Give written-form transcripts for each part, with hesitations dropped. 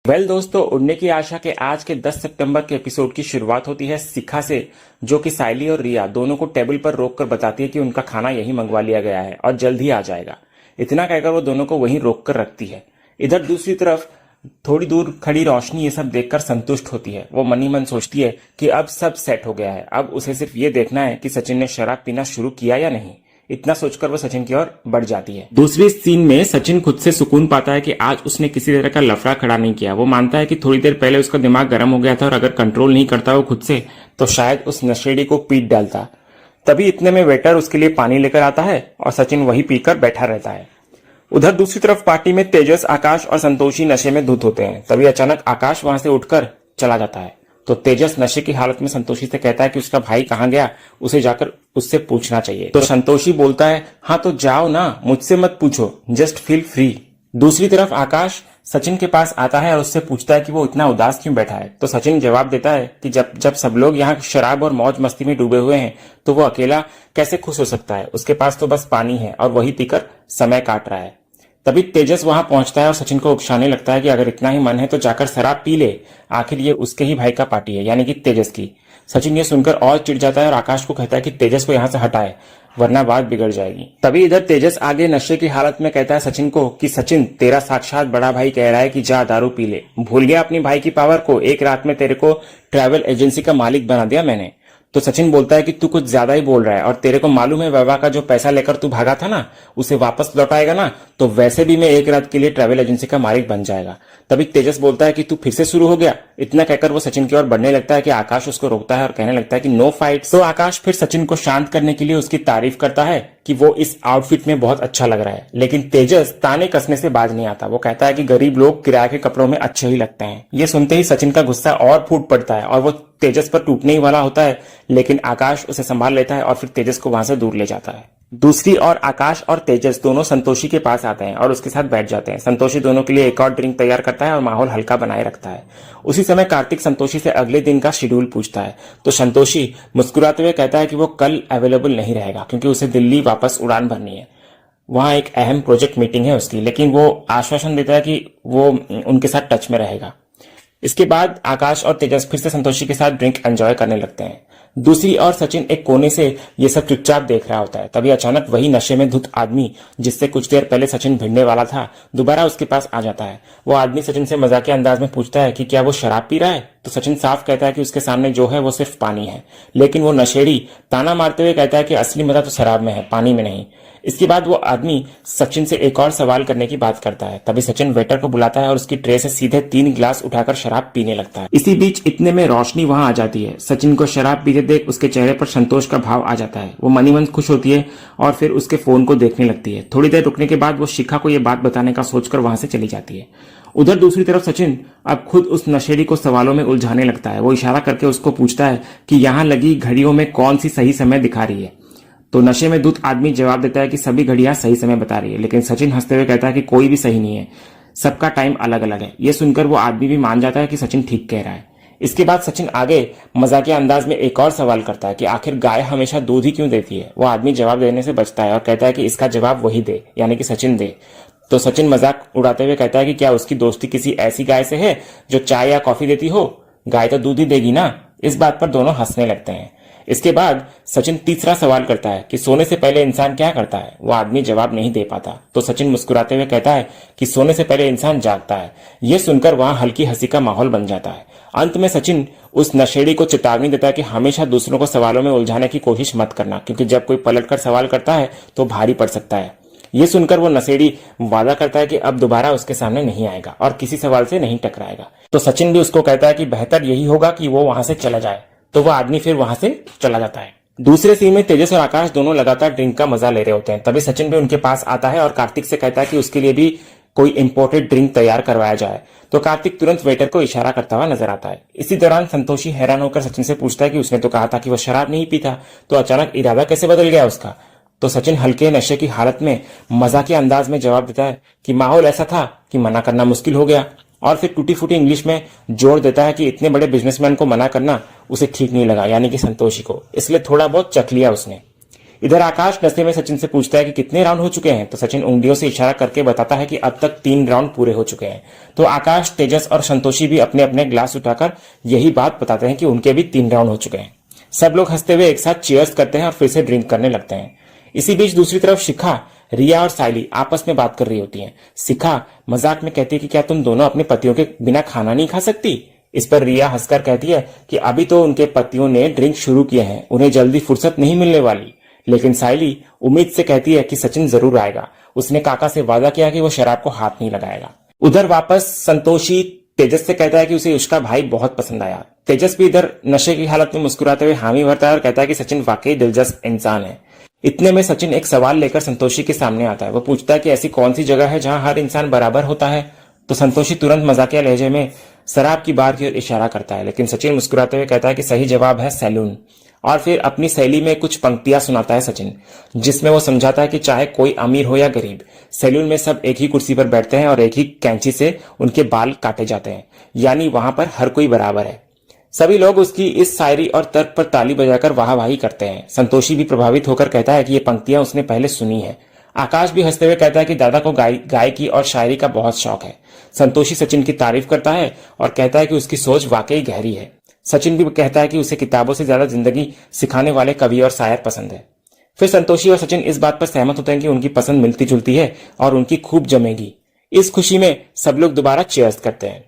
दोस्तों, उड़ने की आशा के आज के 10 सितंबर के एपिसोड की शुरुआत होती है शिखा से, जो कि साइली और रिया दोनों को टेबल पर रोककर बताती है कि उनका खाना यहीं मंगवा लिया गया है और जल्द ही आ जाएगा। इतना कहकर वो दोनों को वहीं रोककर रखती है। इधर दूसरी तरफ थोड़ी दूर खड़ी रोशनी ये सब देखकर संतुष्ट होती है। वो मन ही मन सोचती है कि अब सब सेट हो गया है, अब उसे सिर्फ ये देखना है कि सचिन ने शराब पीना शुरू किया या नहीं। इतना सोचकर वो सचिन की ओर बढ़ जाती है। दूसरी सीन में सचिन खुद से सुकून पाता है कि आज उसने किसी तरह का लफड़ा खड़ा नहीं किया। वो मानता है कि थोड़ी देर पहले उसका दिमाग गर्म हो गया था और अगर कंट्रोल नहीं करता वो खुद से तो शायद उस नशेड़ी को पीट डालता। तभी इतने में वेटर उसके लिए पानी लेकर आता है और सचिन वही पीकर बैठा रहता है। उधर दूसरी तरफ पार्टी में तेजस, आकाश और संतोषी नशे में धुत होते हैं। तभी अचानक आकाश वहां से उठकर चला जाता है तो तेजस नशे की हालत में संतोषी से कहता है कि उसका भाई कहाँ गया, उसे जाकर उससे पूछना चाहिए। तो संतोषी बोलता है, हाँ तो जाओ ना, मुझसे मत पूछो, जस्ट फील फ्री। दूसरी तरफ आकाश सचिन के पास आता है और उससे पूछता है कि वो इतना उदास क्यों बैठा है। तो सचिन जवाब देता है कि जब जब सब लोग यहाँ शराब और मौज मस्ती में डूबे हुए हैं तो वो अकेला कैसे खुश हो सकता है। उसके पास तो बस पानी है और वही पीकर समय काट रहा है। तभी तेजस वहां पहुंचता है और सचिन को उकसाने लगता है कि अगर इतना ही मन है तो जाकर शराब पी ले, आखिर ये उसके ही भाई का पार्टी है, यानी कि तेजस की। सचिन ये सुनकर और चिढ़ जाता है और आकाश को कहता है कि तेजस को यहाँ से हटाए वरना बात बिगड़ जाएगी। तभी इधर तेजस आगे नशे की हालत में कहता है सचिन को कि सचिन, तेरा साक्षात बड़ा भाई कह रहा है कि जा दारू पी ले। भूल गया अपनी भाई की पावर को? एक रात में तेरे को ट्रैवल एजेंसी का मालिक बना दिया मैंने। तो सचिन बोलता है कि तू कुछ ज्यादा ही बोल रहा है और तेरे को मालूम है वैभव का जो पैसा लेकर तू भागा था ना, उसे वापस लौटाएगा ना, तो वैसे भी मैं एक रात के लिए ट्रैवल एजेंसी का मालिक बन जाएगा। तभी तेजस बोलता है कि तू फिर से शुरू हो गया। इतना कहकर वो सचिन की ओर बढ़ने लगता है कि आकाश उसको रोकता है और कहने लगता है कि नो फाइट। तो आकाश फिर सचिन को शांत करने के लिए उसकी तारीफ करता है कि वो इस आउटफिट में बहुत अच्छा लग रहा है। लेकिन तेजस ताने कसने से बाज नहीं आता। वो कहता है कि गरीब लोग किराए के कपड़ों में अच्छे ही लगते हैं। ये सुनते ही सचिन का गुस्सा और फूट पड़ता है और वो तेजस पर टूटने ही वाला होता है, लेकिन आकाश उसे संभाल लेता है और फिर तेजस को वहां से दूर ले जाता है। दूसरी ओर आकाश और तेजस दोनों संतोषी के पास आते हैं और उसके साथ बैठ जाते हैं। संतोषी दोनों के लिए एक और ड्रिंक तैयार करता है और माहौल हल्का बनाए रखता है। उसी समय कार्तिक संतोषी से अगले दिन का शेड्यूल पूछता है तो संतोषी मुस्कुराते हुए कहता है कि वो कल अवेलेबल नहीं रहेगा क्योंकि उसे दिल्ली वापस उड़ान भरनी है। वहां एक अहम प्रोजेक्ट मीटिंग है उसकी, लेकिन वो आश्वासन देता है कि वो उनके साथ टच में रहेगा। इसके बाद आकाश और तेजस फिर से संतोषी के साथ ड्रिंक एंजॉय करने लगते हैं। दूसरी ओर सचिन एक कोने से ये सब चुपचाप देख रहा होता है। तभी अचानक वही नशे में धुत आदमी जिससे कुछ देर पहले सचिन भिड़ने वाला था, दोबारा उसके पास आ जाता है। वो आदमी सचिन से मजाकिया अंदाज में पूछता है कि क्या वो शराब पी रहा है। तो सचिन साफ कहता है कि उसके सामने जो है वो सिर्फ पानी है। लेकिन वो नशेड़ी ताना मारते हुए कहता है कि असली मजा तो शराब में है, पानी में नहीं। इसके बाद वो आदमी सचिन से एक और सवाल करने की बात करता है। तभी सचिन वेटर को बुलाता है और उसकी ट्रे से सीधे 3 गिलास उठाकर शराब पीने लगता है। इसी बीच इतने में रोशनी वहां आ जाती है। सचिन को शराब पीते देख उसके चेहरे पर संतोष का भाव आ जाता है। वो मनी मन खुश होती है और फिर उसके फोन को देखने लगती है। थोड़ी देर रुकने के बाद वो शिखा को यह बात बताने का सोचकर वहां से चली जाती है। उधर दूसरी तरफ सचिन अब खुद उस नशेड़ी को सवालों में उलझाने लगता है। वो इशारा करके उसको पूछता है कि यहाँ लगी घड़ियों में कौन सी सही समय दिखा रही है। तो नशे में धुत आदमी जवाब देता है कि सभी घड़ियां सही समय बता रही है। लेकिन सचिन हंसते हुए कहता है कि कोई भी सही नहीं है, सबका टाइम अलग अलग है। यह सुनकर वो आदमी भी मान जाता है कि सचिन ठीक कह रहा है। इसके बाद सचिन आगे मजाकिया अंदाज में एक और सवाल करता है कि आखिर गाय हमेशा दूध ही क्यों देती है। वो आदमी जवाब देने से बचता है और कहता है कि इसका जवाब वही दे, यानी कि सचिन दे। तो सचिन मजाक उड़ाते हुए कहता है कि क्या उसकी दोस्ती किसी ऐसी गाय से है जो चाय या कॉफी देती हो? गाय तो दूध ही देगी ना। इस बात पर दोनों हंसने लगते हैं। इसके बाद सचिन तीसरा सवाल करता है कि सोने से पहले इंसान क्या करता है। वो आदमी जवाब नहीं दे पाता। तो सचिन मुस्कुराते हुए कहता है कि सोने से पहले इंसान जागता है। यह सुनकर वहां हल्की हंसी का माहौल बन जाता है। अंत में सचिन उस नशेड़ी को चेतावनी देता है कि हमेशा दूसरों को सवालों में उलझाने की कोशिश मत करना, क्योंकि जब कोई पलटकर सवाल करता है तो भारी पड़ सकता है। ये सुनकर वो नशेड़ी वादा करता है कि अब दोबारा उसके सामने नहीं आएगा और किसी सवाल से नहीं टकराएगा। तो सचिन भी उसको कहता है कि बेहतर यही होगा कि वो वहां से चला जाए। तो वह आदमी फिर वहां से चला जाता है। दूसरे सीन में तेजस और आकाश दोनों लगातार ड्रिंक का मजा ले रहे होते हैं। तभी सचिन भी उनके पास आता है और कार्तिक से कहता है कि उसके लिए भी कोई इंपोर्टेड ड्रिंक तैयार करवाया जाए। तो कार्तिक तुरंत वेटर को इशारा करता हुआ नजर आता है। इसी दौरान संतोषी हैरान होकर सचिन से पूछता है कि उसने तो कहा था कि वह शराब नहीं पीता, तो अचानक इरादा कैसे बदल गया उसका। तो सचिन हल्के नशे की हालत में मजाकिया अंदाज में जवाब देता है कि माहौल ऐसा था कि मना करना मुश्किल हो गया, और फिर टूटी फूटी इंग्लिश में जोड़ देता है कि इतने बड़े बिजनेसमैन को मना करना उसे ठीक नहीं लगा, यानी कि संतोषी को, इसलिए थोड़ा बहुत चख लिया उसने। इधर आकाश नशे में सचिन से पूछता है कि कितने राउंड हो चुके हैं, तो सचिन उंगलियों से इशारा करके बताता है कि अब तक 3 राउंड पूरे हो चुके हैं। तो आकाश, तेजस और संतोषी भी अपने अपने ग्लास उठाकर यही बात बताते हैं कि उनके भी 3 राउंड हो चुके हैं। सब लोग हंसते हुए एक साथ चीयर्स करते हैं और फिर से ड्रिंक करने लगते हैं। इसी बीच दूसरी तरफ शिखा, रिया और साइली आपस में बात कर रही होती हैं। शिखा मजाक में कहती है कि क्या तुम दोनों अपने पतियों के बिना खाना नहीं खा सकती। इस पर रिया हंसकर कहती है कि अभी तो उनके पतियों ने ड्रिंक शुरू किए हैं, उन्हें जल्दी फुर्सत नहीं मिलने वाली। लेकिन साइली उम्मीद से कहती है कि सचिन जरूर आएगा, उसने काका से वादा किया कि वो शराब को हाथ नहीं लगाएगा। उधर वापस संतोषी तेजस से कहता है कि उसे उसका भाई बहुत पसंद आया। तेजस भी इधर नशे की हालत में मुस्कुराते हुए हामी भरता है और कहता है कि सचिन वाकई दिलचस्प इंसान है। इतने में सचिन एक सवाल लेकर संतोषी के सामने आता है। वो पूछता है कि ऐसी कौन सी जगह है जहां हर इंसान बराबर होता है। तो संतोषी तुरंत मजाकिया लहजे में शराब की बार की ओर इशारा करता है, लेकिन सचिन मुस्कुराते हुए कहता है कि सही जवाब है सैलून। और फिर अपनी शैली में कुछ पंक्तियां सुनाता है सचिन, जिसमें वो समझाता है कि चाहे कोई अमीर हो या गरीब, सैलून में सब एक ही कुर्सी पर बैठते हैं और एक ही कैंची से उनके बाल काटे जाते हैं, यानी वहां पर हर कोई बराबर है। सभी लोग उसकी इस शायरी और तर्क पर ताली बजाकर वाहवाही करते हैं। संतोषी भी प्रभावित होकर कहता है कि ये पंक्तियां उसने पहले सुनी है। आकाश भी हंसते हुए कहता है कि दादा को गायकी और शायरी का बहुत शौक है। संतोषी सचिन की तारीफ करता है और कहता है कि उसकी सोच वाकई गहरी है। सचिन भी कहता है कि उसे किताबों से ज्यादा जिंदगी सिखाने वाले कवि और शायर पसंद है। फिर संतोषी और सचिन इस बात पर सहमत होते हैं कि उनकी पसंद मिलती जुलती है और उनकी खूब जमेगी। इस खुशी में सब लोग दोबारा चीयर्स करते हैं,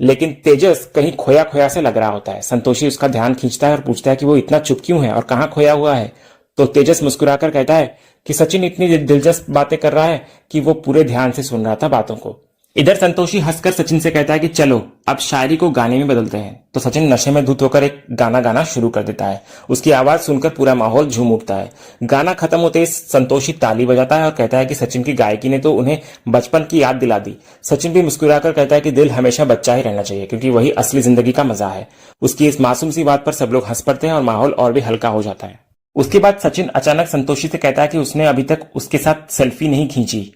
लेकिन तेजस कहीं खोया खोया से लग रहा होता है। संतोषी उसका ध्यान खींचता है और पूछता है कि वो इतना चुप क्यों है और कहाँ खोया हुआ है। तो तेजस मुस्कुराकर कहता है कि सचिन इतनी दिलचस्प बातें कर रहा है कि वो पूरे ध्यान से सुन रहा था बातों को। इधर संतोषी हंसकर सचिन से कहता है कि चलो अब शायरी को गाने में बदलते हैं। तो सचिन नशे में धुत होकर एक गाना गाना शुरू कर देता है। उसकी आवाज सुनकर पूरा माहौल झूम उठता है। गाना खत्म होते ही संतोषी ताली बजाता है और कहता है कि सचिन की गायकी ने तो उन्हें बचपन की याद दिला दी। सचिन भी मुस्कुराकर कहता है कि दिल हमेशा बच्चा ही रहना चाहिए, क्योंकि वही असली जिंदगी का मजा है। उसकी इस मासूम सी बात पर सब लोग हंस पड़ते हैं और माहौल और भी हल्का हो जाता है। उसके बाद सचिन अचानक संतोषी से कहता है कि उसने अभी तक उसके साथ सेल्फी नहीं खींची।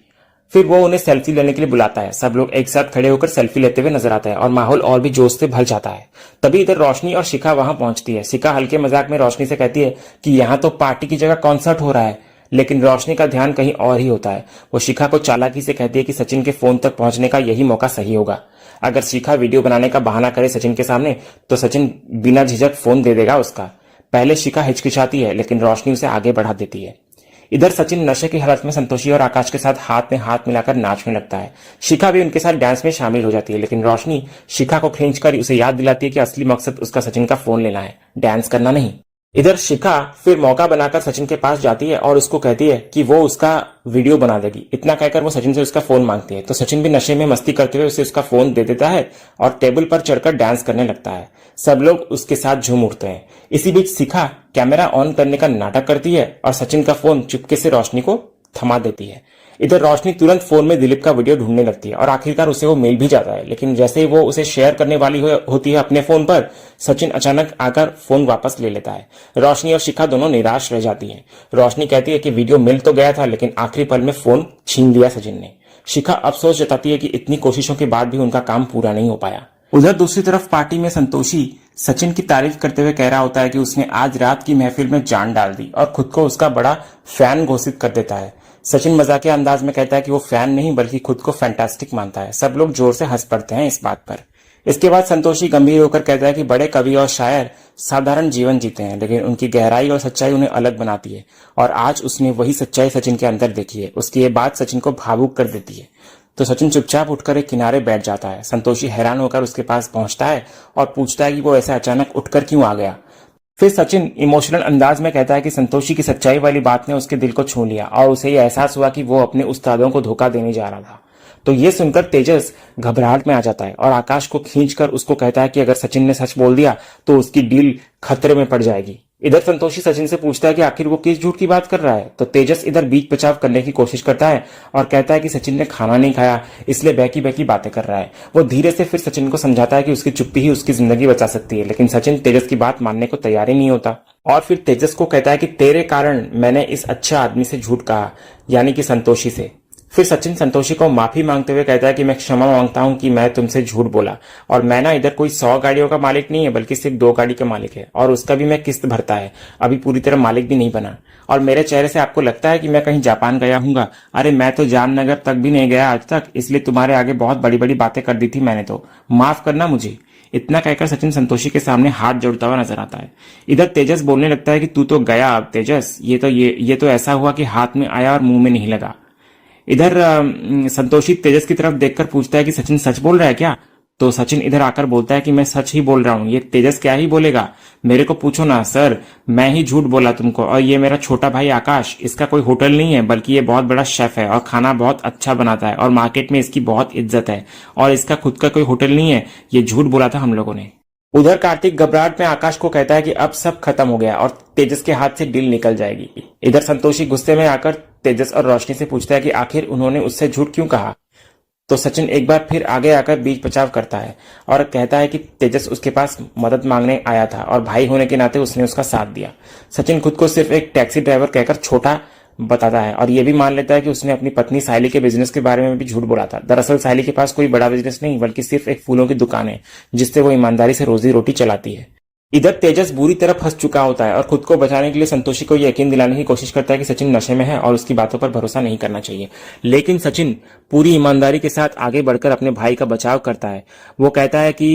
फिर वो उन्हें सेल्फी लेने के लिए बुलाता है। सब लोग एक साथ खड़े होकर सेल्फी लेते हुए नजर आते हैं और माहौल और भी जोश से भर जाता है। तभी इधर रोशनी और शिखा वहां पहुंचती है। शिखा हल्के मजाक में रोशनी से कहती है कि यहाँ तो पार्टी की जगह कॉन्सर्ट हो रहा है, लेकिन रोशनी का ध्यान कहीं और ही होता है। वो शिखा को चालाकी से कहती है कि सचिन के फोन तक पहुंचने का यही मौका सही होगा। अगर शिखा वीडियो बनाने का बहाना करे सचिन के सामने, तो सचिन बिना झिझक फोन दे देगा उसका। पहले शिखा हिचकिचाती है, लेकिन रोशनी उसे आगे बढ़ा देती है। इधर सचिन नशे की हालत में संतोषी और आकाश के साथ हाथ में हाथ मिलाकर नाचने लगता है। शिखा भी उनके साथ डांस में शामिल हो जाती है, लेकिन रोशनी शिखा को खींचकर उसे याद दिलाती है कि असली मकसद उसका सचिन का फोन लेना है, डांस करना नहीं। इधर शिखा फिर मौका बनाकर सचिन के पास जाती है और उसको कहती है कि वो उसका वीडियो बना देगी। इतना कहकर वो सचिन से उसका फोन मांगती है। तो सचिन भी नशे में मस्ती करते हुए उसे उसका फोन दे देता है और टेबल पर चढ़कर डांस करने लगता है। सब लोग उसके साथ झूम उठते हैं। इसी बीच शिखा कैमरा ऑन करने का नाटक करती है और सचिन का फोन चुपके से रोशनी को थमा देती है। इधर रोशनी तुरंत फोन में दिलीप का वीडियो ढूंढने लगती है और आखिरकार उसे वो मिल भी जाता है, लेकिन जैसे ही वो उसे शेयर करने वाली होती है अपने फोन पर, सचिन अचानक आकर फोन वापस ले लेता है। रोशनी और शिखा दोनों निराश रह जाती हैं। रोशनी कहती है कि वीडियो मिल तो गया था, लेकिन आखिरी पल में फोन छीन लिया सचिन ने। शिखा अफसोस जताती है कि इतनी कोशिशों के बाद भी उनका काम पूरा नहीं हो पाया। उधर दूसरी तरफ पार्टी में संतोषी सचिन की तारीफ करते हुए कह रहा होता है कि उसने आज रात की महफिल में जान डाल दी और खुद को उसका बड़ा फैन घोषित कर देता है। सचिन मजाकिया अंदाज में कहता है कि वो फैन नहीं बल्कि खुद को फैंटास्टिक मानता है। सब लोग जोर से हंस पड़ते हैं इस बात पर। इसके बाद संतोषी गंभीर होकर कहता है कि बड़े कवि और शायर साधारण जीवन जीते हैं, लेकिन उनकी गहराई और सच्चाई उन्हें अलग बनाती है, और आज उसने वही सच्चाई सचिन के अंदर देखी है। उसकी ये बात सचिन को भावुक कर देती है। तो सचिन चुपचाप उठकर एक किनारे बैठ जाता है। संतोषी हैरान होकर उसके पास पहुंचता है और पूछता है कि वो ऐसे अचानक उठकर क्यों आ गया। फिर सचिन इमोशनल अंदाज में कहता है कि संतोषी की सच्चाई वाली बात ने उसके दिल को छू लिया और उसे यह एहसास हुआ कि वो अपने उस्तादों को धोखा देने जा रहा था। तो ये सुनकर तेजस घबराहट में आ जाता है और आकाश को खींचकर उसको कहता है कि अगर सचिन ने सच बोल दिया तो उसकी डील खतरे में पड़ जाएगी। इधर संतोषी सचिन से पूछता है कि आखिर वो किस झूठ की बात कर रहा है। तो तेजस इधर बीच बचाव करने की कोशिश करता है और कहता है कि सचिन ने खाना नहीं खाया, इसलिए बहकी बहकी बातें कर रहा है। वो धीरे से फिर सचिन को समझाता है कि उसकी चुप्पी ही उसकी जिंदगी बचा सकती है, लेकिन सचिन तेजस की बात मानने को तैयार ही नहीं होता और फिर तेजस को कहता है कि तेरे कारण मैंने इस अच्छे आदमी से झूठ कहा, यानी कि संतोषी से। फिर सचिन संतोषी को माफी मांगते हुए कहता है कि मैं क्षमा मांगता हूं कि मैं तुमसे झूठ बोला, और मैं ना इधर कोई 100 गाड़ियों का मालिक नहीं है, बल्कि सिर्फ 2 गाड़ी का मालिक है, और उसका भी मैं किस्त भरता है, अभी पूरी तरह मालिक भी नहीं बना। और मेरे चेहरे से आपको लगता है कि मैं कहीं जापान गया हूंगा? अरे मैं तो जामनगर तक भी नहीं गया आज तक, इसलिए तुम्हारे आगे बहुत बड़ी बड़ी बातें कर दी थी मैंने, तो माफ करना मुझे। इतना कहकर सचिन संतोषी के सामने हाथ जोड़ता हुआ नजर आता है। इधर तेजस बोलने लगता है कि तू तो गया अब तेजस, ये तो ऐसा हुआ कि हाथ में आया और मुंह में नहीं लगा। इधर संतोषी तेजस की तरफ देखकर पूछता है कि सचिन सच बोल रहा है क्या? तो सचिन इधर आकर बोलता है कि मैं सच ही बोल रहा हूँ, ये तेजस क्या ही बोलेगा, मेरे को पूछो ना सर, मैं ही झूठ बोला तुमको। और ये मेरा छोटा भाई आकाश, इसका कोई होटल नहीं है, बल्कि ये बहुत बड़ा शेफ है और खाना बहुत अच्छा बनाता है और मार्केट में इसकी बहुत इज्जत है, और इसका खुद का कोई होटल नहीं है, ये झूठ बोला था हम लोगों ने। उधर कार्तिक घबराहट में आकाश को कहता है कि अब सब खत्म हो गया और तेजस के हाथ से डील निकल जाएगी। इधर संतोषी गुस्से में आकर तेजस और रोशनी से पूछता है कि आखिर उन्होंने उससे झूठ क्यों कहा। तो सचिन एक बार फिर आगे आकर बीच बचाव करता है और कहता है कि तेजस उसके पास मदद मांगने आया था और भाई होने के नाते उसने उसका साथ दिया। सचिन खुद को सिर्फ एक टैक्सी ड्राइवर कहकर छोटा बताता है और यह भी मान लेता है कि उसने अपनी पत्नी सायली के बिजनेस के बारे में भी झूठ बोला था। दरअसल सायली के पास कोई बड़ा बिजनेस नहीं, बल्कि सिर्फ एक फूलों की दुकान है जिससे वो ईमानदारी से रोजी रोटी चलाती है। इधर तेजस बुरी तरह फंस चुका होता है और खुद को बचाने के लिए संतोषी को यकीन दिलाने की कोशिश करता है कि सचिन नशे में है और उसकी बातों पर भरोसा नहीं करना चाहिए। लेकिन सचिन पूरी ईमानदारी के साथ आगे बढ़कर अपने भाई का बचाव करता है। वो कहता है कि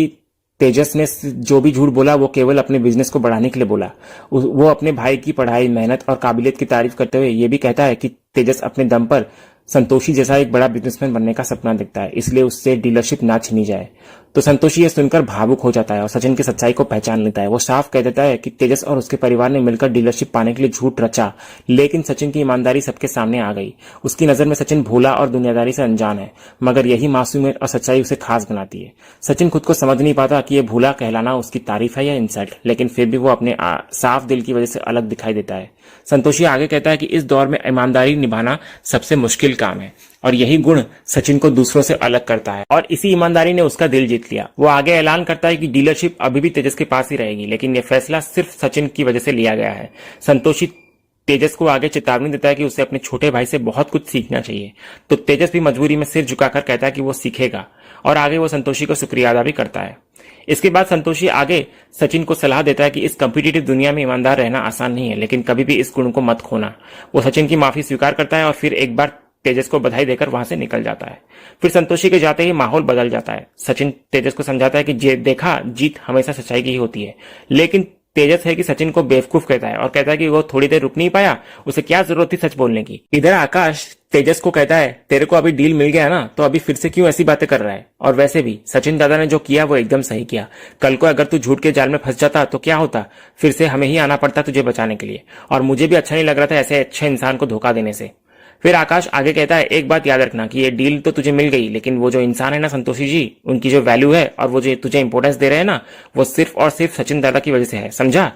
तेजस ने जो भी झूठ बोला वो केवल अपने बिजनेस को बढ़ाने के लिए बोला। वो अपने भाई की पढ़ाई, मेहनत और काबिलियत की तारीफ करते हुए ये भी कहता है कि तेजस अपने दम पर संतोषी जैसा एक बड़ा बिजनेसमैन बनने का सपना देखता है, इसलिए उससे डीलरशिप ना छीनी जाए। तो संतोषी ये सुनकर भावुक हो जाता है और सचिन की सच्चाई को पहचान लेता है। वो साफ कह देता है कि तेजस और उसके परिवार ने मिलकर डीलरशिप पाने के लिए झूठ रचा, लेकिन सचिन की ईमानदारी सबके सामने आ गई। उसकी नजर में सचिन भोला और दुनियादारी से अनजान है, मगर यही मासूमियत और सच्चाई उसे खास बनाती है। सचिन खुद को समझ नहीं पाता कि यह भोला कहलाना उसकी तारीफ है या इंसल्ट, लेकिन फिर भी वो अपने साफ दिल की वजह से अलग दिखाई देता है। संतोषी आगे कहता है कि इस दौर में ईमानदारी निभाना सबसे मुश्किल काम है और यही गुण सचिन को दूसरों से अलग करता है, और इसी ईमानदारी ने उसका दिल जीत लिया। वो आगे ऐलान करता है कि डीलरशिप अभी भी तेजस के पास ही रहेगी, लेकिन यह फैसला सिर्फ सचिन की वजह से लिया गया है। संतोषी तेजस को आगे चेतावनी देता है कि उसे अपने छोटे भाई से बहुत कुछ सीखना चाहिए। तो तेजस भी मजबूरी में सिर झुकाकर कहता है कि वो सीखेगा, और आगे वो संतोषी को शुक्रिया अदा भी करता है। इसके बाद संतोषी आगे सचिन को सलाह देता है कि इस कॉम्पिटिटिव दुनिया में ईमानदार रहना आसान नहीं है, लेकिन कभी भी इस गुण को मत खोना। वो सचिन की माफी स्वीकार करता है और फिर एक बार तेजस को बधाई देकर वहां से निकल जाता है। फिर संतोषी के जाते ही माहौल बदल जाता है। सचिन तेजस को समझाता है कि देखा, जीत हमेशा सच्चाई की ही होती है, लेकिन तेजस है कि सचिन को बेवकूफ कहता है और कहता है कि वो थोड़ी देर रुक नहीं पाया, उसे क्या जरूरत थी सच बोलने की। इधर आकाश तेजस को कहता है, तेरे को अभी डील मिल गया ना, तो अभी फिर से क्यों ऐसी बातें कर रहा है, और वैसे भी सचिन दादा ने जो किया वो एकदम सही किया। कल को अगर तू झूठ के जाल में फंस जाता तो क्या होता, फिर से हमें ही आना पड़ता तुझे बचाने के लिए, और मुझे भी अच्छा नहीं लग रहा था ऐसे अच्छे इंसान को धोखा देने से। फिर आकाश आगे कहता है, एक बात याद रखना कि ये डील तो तुझे मिल गई, लेकिन वो जो इंसान है ना संतोषी जी, उनकी जो वैल्यू है और वो जो तुझे इंपोर्टेंस दे रहे हैं ना, वो सिर्फ और सिर्फ सचिन दादा की वजह से है, समझा।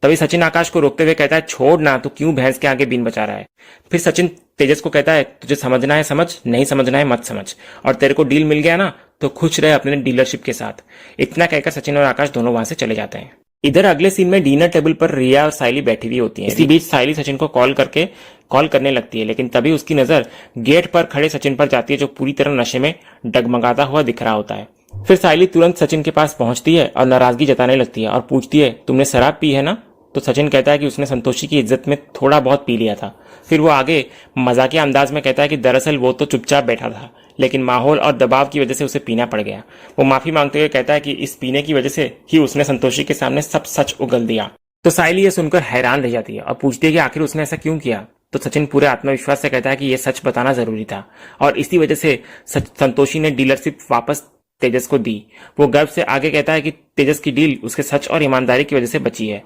तभी सचिन आकाश को रोकते हुए कहता है, छोड़ ना, तू क्यों भैंस के आगे बीन बचा रहा है। फिर सचिन तेजस को कहता है, तुझे समझना है समझ, नहीं समझना है मत समझ, और तेरे को डील मिल गया ना तो खुश रहे अपने डीलरशिप के साथ। इतना कहकर सचिन और आकाश दोनों वहां से चले जाते हैं। इधर अगले सीन में डिनर टेबल पर रिया और सायली बैठी हुई होती हैं। इसी बीच सायली सचिन को कॉल करने लगती है, लेकिन तभी उसकी नजर गेट पर खड़े सचिन पर जाती है, जो पूरी तरह नशे में डगमगाता हुआ दिख रहा होता है। फिर सायली तुरंत सचिन के पास पहुंचती है और नाराजगी जताने लगती है और पूछती है, तुमने शराब पी है ना। तो सचिन कहता है कि उसने संतोषी की इज्जत में थोड़ा बहुत पी लिया था। फिर वो आगे मजाकिया अंदाज में कहता है कि दरअसल वो तो चुपचाप बैठा था, लेकिन माहौल और दबाव की वजह से उसे पीना पड़ गया। वो माफी मांगते हुए कहता है कि इस पीने की वजह से ही उसने संतोषी के सामने सब सच उगल दिया। तो सायली ये सुनकर हैरान रह जाती है और पूछती है कि आखिर उसने ऐसा क्यों किया। तो सचिन पूरे आत्मविश्वास से कहता है कि यह सच बताना जरूरी था और इसी वजह से संतोषी ने डीलरशिप वापस तेजस को दी। वो गर्व से आगे कहता है कि तेजस की डील उसके सच और ईमानदारी की वजह से बची है।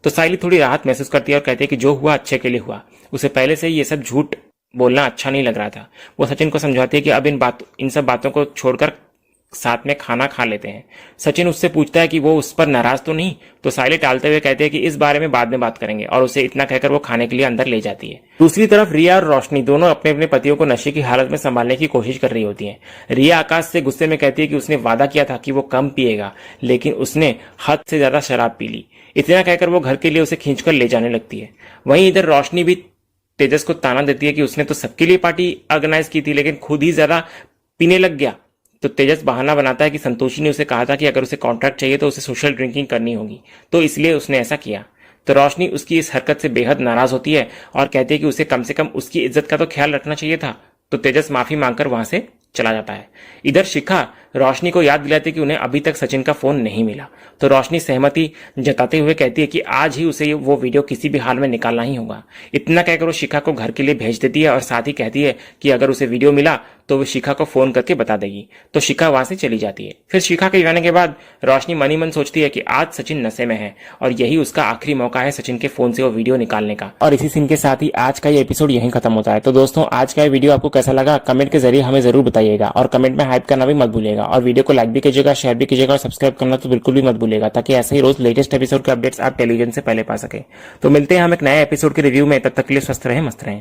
तो सायली थोड़ी राहत महसूस करती है और कहती है कि जो हुआ अच्छे के लिए हुआ, उसे पहले से ही ये सब झूठ बोलना अच्छा नहीं लग रहा था। वो सचिन को समझाती है कि अब इन सब बातों को छोड़कर साथ में खाना खा लेते हैं। सचिन उससे पूछता है कि वो उस पर नाराज तो नहीं, तो सायली टालते हुए कहते हैं कि इस बारे में बाद में बात करेंगे, और उसे इतना कहकर वो खाने के लिए अंदर ले जाती है। दूसरी तरफ रिया और रोशनी दोनों अपने अपने पतियों को नशे की हालत में संभालने की कोशिश कर रही होती हैं। रिया आकाश से गुस्से में कहती है कि उसने वादा किया था कि वो कम पिएगा, लेकिन उसने हद से ज्यादा शराब पी ली। इतना कहकर वो घर के लिए उसे खींचकर ले जाने लगती है। वहीं इधर रोशनी भी तेजस को ताना देती है कि उसने तो सबके लिए पार्टी ऑर्गेनाइज की थी लेकिन खुद ही ज्यादा पीने लग गया। तो तेजस बहाना बनाता है कि संतोषी ने उसे कहा था कि अगर उसे कॉन्ट्रैक्ट चाहिए तो उसे सोशल ड्रिंकिंग करनी होगी, तो इसलिए उसने ऐसा किया। तो रोशनी उसकी इस हरकत से बेहद नाराज होती है और कहती है कि उसे कम से कम उसकी इज्जत का तो ख्याल रखना चाहिए था। तो तेजस माफी मांगकर वहां से चला जाता है। इधर शिखा रोशनी को याद दिलाती है कि उन्हें अभी तक सचिन का फोन नहीं मिला। तो रोशनी सहमति जताते हुए कहती है कि आज ही उसे वो वीडियो किसी भी हाल में निकालना ही होगा। इतना कहकर वो शिखा को घर के लिए भेज देती है और साथ ही कहती है कि अगर उसे वीडियो मिला तो वो शिखा को फोन करके बता देगी। तो शिखा वहां से चली जाती है। फिर शिखा के जाने के बाद रोशनी मनी मन सोचती है कि आज सचिन नशे में है और यही उसका आखिरी मौका है सचिन के फोन से वो वीडियो निकालने का। और इसी सीन के साथ ही आज का ये एपिसोड यहीं खत्म होता है। तो दोस्तों आज का ये वीडियो आपको कैसा लगा कमेंट के जरिए हमें जरूर बताइएगा और कमेंट में हाइप करना भी मत भूलिएगा और वीडियो को लाइक भी कीजिएगा, शेयर भी कीजिएगा और सब्सक्राइब करना तो बिल्कुल भी मत भूलिएगा ताकि ऐसे ही रोज लेटेस्ट एपिसोड के अपडेट्स आप टेलीविजन से पहले पा सके। तो मिलते हैं हम एक नए एपिसोड के रिव्यू में, तब तक के लिए स्वस्थ रहें, मस्त रहें।